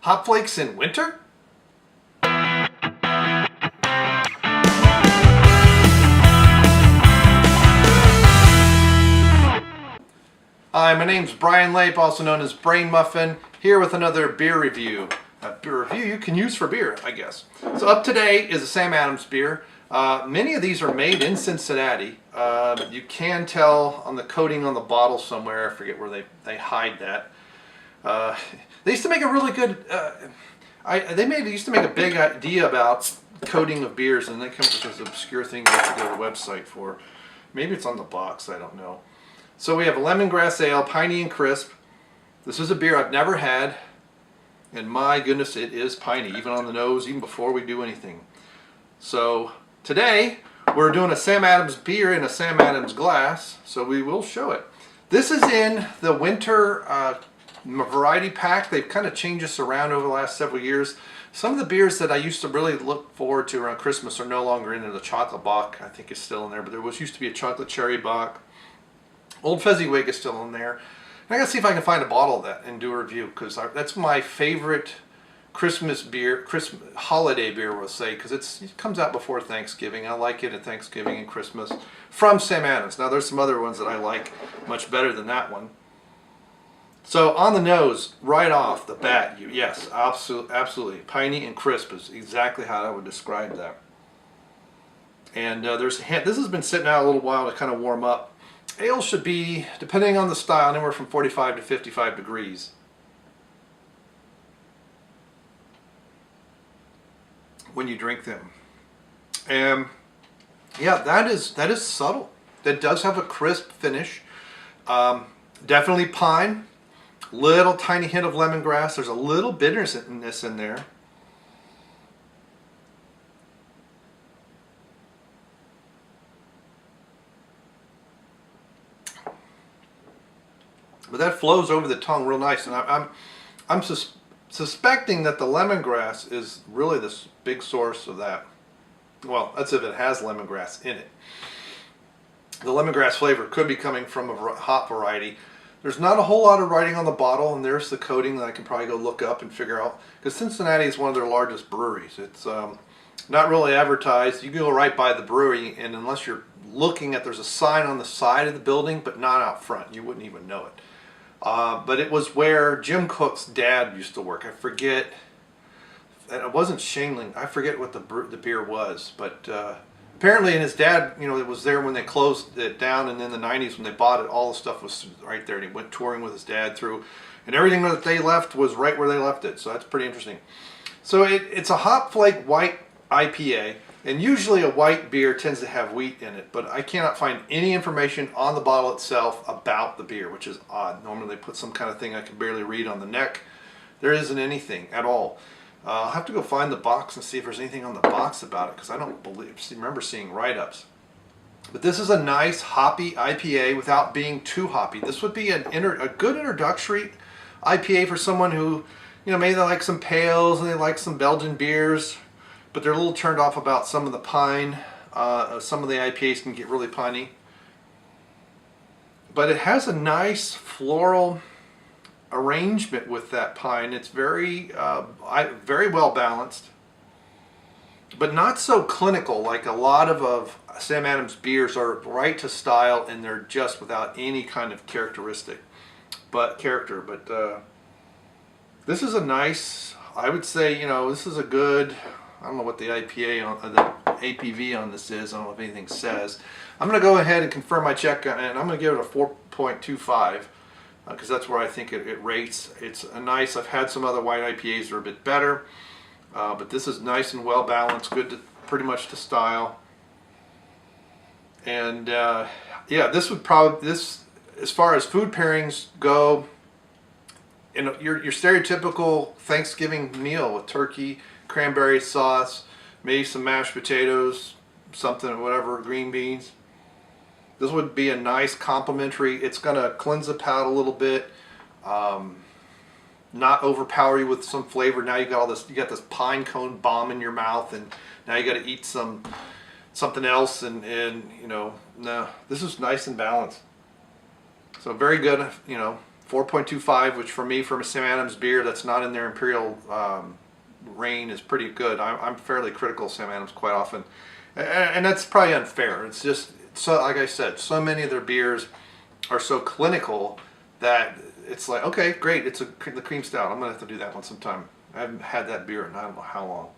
Hot flakes in winter? Hi, my name's Brian Lape, also known as Brainmuffin, here with another beer review. A beer review you can use for beer, I guess. So up today is a Sam Adams beer. Many of these are made in Cincinnati. You can tell on the coating on the bottle somewhere, I forget where they hide that. They used to make a really good, they used to make a big idea about coating of beers, and they come up with this obscure thing you have to go to the website for. Maybe it's on the box, I don't know. So we have a Lemongrass Ale, piney and crisp. This is a beer I've never had, and my goodness, it is piney, even on the nose, even before we do anything. So today, we're doing a Sam Adams beer in a Sam Adams glass, so we will show it. This is in the winter variety pack. They've kind of changed this around over the last several years. Some of the beers that I used to really look forward to around Christmas are no longer in there. The chocolate bock, I think, is still in there, but there used to be a chocolate cherry bock. Old Fezziwig is still in there. And I gotta see if I can find a bottle of that and do a review, because that's my favorite Christmas beer, Christmas holiday beer, we'll say, because it comes out before Thanksgiving. I like it at Thanksgiving and Christmas from Sam Adams. Now there's some other ones that I like much better than that one. So on the nose, right off the bat, yes, absolutely, piney and crisp is exactly how I would describe that. And there's a hint. This has been sitting out a little while to kind of warm up. Ale should be, depending on the style, anywhere from 45 to 55 degrees. When you drink them. And yeah, that is subtle. That does have a crisp finish. Definitely pine. Little tiny hint of lemongrass. There's a little bitterness in there. But that flows over the tongue real nice, and I'm suspecting that the lemongrass is really this big source of that. Well, that's if it has lemongrass in it. The lemongrass flavor could be coming from a hop variety. There's not a whole lot of writing on the bottle, and there's the coating that I can probably go look up and figure out, because Cincinnati is one of their largest breweries. It's not really advertised. You can go right by the brewery, and unless you're looking at, there's a sign on the side of the building, but not out front. You wouldn't even know it. But it was where Jim Cook's dad used to work. I forget, and it wasn't Shaneling. I forget what the beer was, but apparently, and his dad, it was there when they closed it down, and in the 90s when they bought it, all the stuff was right there, and he went touring with his dad through, and everything that they left was right where they left it, so that's pretty interesting. So it's a Hopflake White IPA, and usually a white beer tends to have wheat in it, but I cannot find any information on the bottle itself about the beer, which is odd. Normally they put some kind of thing I can barely read on the neck. There isn't anything at all. I'll have to go find the box and see if there's anything on the box about it, because I don't remember seeing write-ups. But this is a nice hoppy IPA without being too hoppy. This would be a good introductory IPA for someone who, maybe they like some pales and they like some Belgian beers, but they're a little turned off about some of the pine. Some of the IPAs can get really piney. But it has a nice floral arrangement with that pine. It's very well balanced, but not so clinical like a lot of Sam Adams beers are. Right to style, and they're just without any kind of character. But this is a nice, I would say, this is a good, I don't know what the IPA on the APV on this is. I don't know if anything says. I'm going to go ahead and confirm my check, and I'm going to give it a 4.25 because that's where I think it rates. It's a nice. I've had some other white IPAs that are a bit better, but this is nice and well balanced, good to pretty much to style. And yeah, this would probably, as far as food pairings go, your stereotypical Thanksgiving meal with turkey, cranberry sauce, maybe some mashed potatoes, something, whatever, green beans. This would be a nice complementary. It's going to cleanse the palate a little bit, not overpower you with some flavor. Now you got all this. You got this pine cone bomb in your mouth, and now you got to eat something else. And no, this is nice and balanced. So very good, 4.25, which for me, from a Sam Adams beer that's not in their Imperial reign, is pretty good. I'm fairly critical of Sam Adams quite often, and that's probably unfair. It's just, so like I said, so many of their beers are so clinical that it's like, okay, great, it's the cream stout. I'm gonna have to do that one sometime. I haven't had that beer in I don't know how long.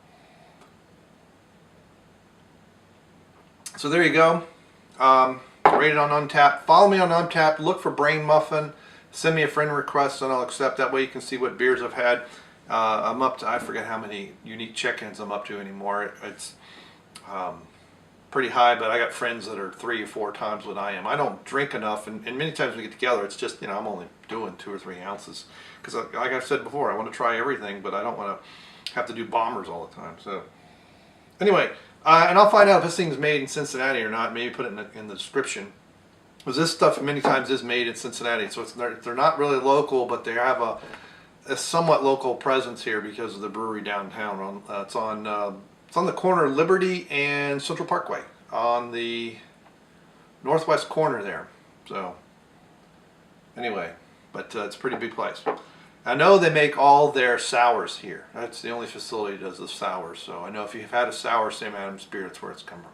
So there you go. Rated on Untappd. Follow me on Untappd. Look for Brainmuffin. Send me a friend request and I'll accept. That way you can see what beers I've had. I'm up to, I forget how many unique check-ins I'm up to anymore. It's pretty high, but I got friends that are 3 or 4 times what I am. I don't drink enough, and many times we get together, it's just, I'm only doing 2 or 3 ounces. Because like I've said before, I want to try everything, but I don't want to have to do bombers all the time. So anyway, and I'll find out if this thing's made in Cincinnati or not. Maybe put it in the description. Because this stuff many times is made in Cincinnati, so they're not really local, but they have a somewhat local presence here because of the brewery downtown. It's on the corner of Liberty and Central Parkway, on the northwest corner there. So anyway, but it's a pretty big place. I know they make all their sours here. That's the only facility that does the sours. So I know if you've had a sour Sam Adams beer, that's where it's come from.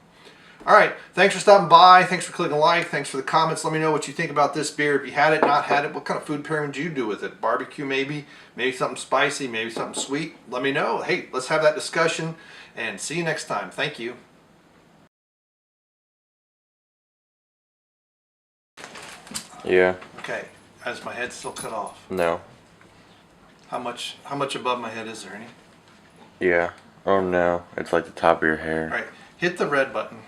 All right, thanks for stopping by. Thanks for clicking like. Thanks for the comments. Let me know what you think about this beer. If you had it, not had it, what kind of food pairing would you do with it? Barbecue maybe? Maybe something spicy? Maybe something sweet? Let me know. Hey, let's have that discussion, and see you next time. Thank you. Yeah. Okay, is my head still cut off? No. How much above my head is there? Any? Yeah. Oh no, it's like the top of your hair. All right, hit the red button.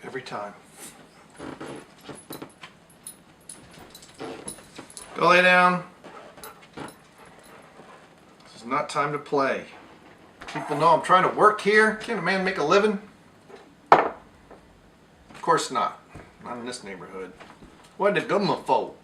Every time. Go lay down. This is not time to play. People know I'm trying to work here. Can't a man make a living? Of course not. Not in this neighborhood. What did the government for?